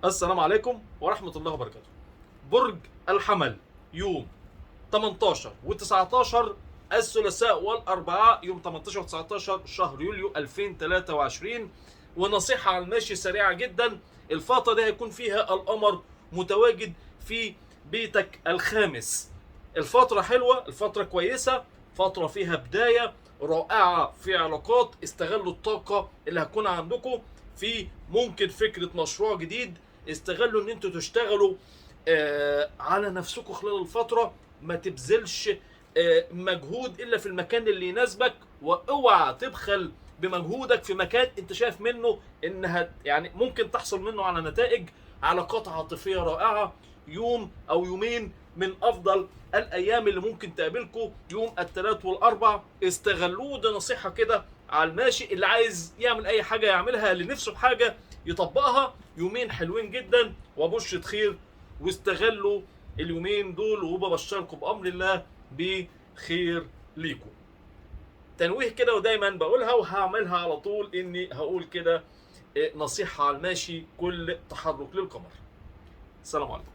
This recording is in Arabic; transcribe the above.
السلام عليكم ورحمة الله وبركاته. برج الحمل يوم 18 و19 الثلاثاء والأربعاء يوم 18 و19 شهر يوليو 2023. ونصيحة على الماشي سريعة جدا. الفترة دي هيكون فيها القمر متواجد في بيتك الخامس. الفترة حلوة، الفترة كويسة، فترة فيها بداية رائعة في علاقات. استغلوا الطاقة اللي هتكون عندكم في ممكن فكرة مشروع جديد. استغلوا ان انتوا تشتغلوا على نفسكم خلال الفترة. ما تبذلش مجهود الا في المكان اللي يناسبك، واوعى تبخل بمجهودك في مكان انت شايف منه انها يعني ممكن تحصل منه على نتائج. علاقات عاطفية رائعة. يوم او يومين من افضل الايام اللي ممكن تقابلكم يوم الثلاث والاربع. استغلوه، ده نصيحة كده على الماشي. اللي عايز يعمل اي حاجة يعملها، اللي نفسه بحاجة يطبقها. يومين حلوين جدا وبشرة خير، واستغلوا اليومين دول، وببشركم بامر الله بخير ليكم. تنويه كده ودايما بقولها وهعملها على طول، اني هقول كده نصيحة على الماشي: كل تحرك للقمر. السلام عليكم.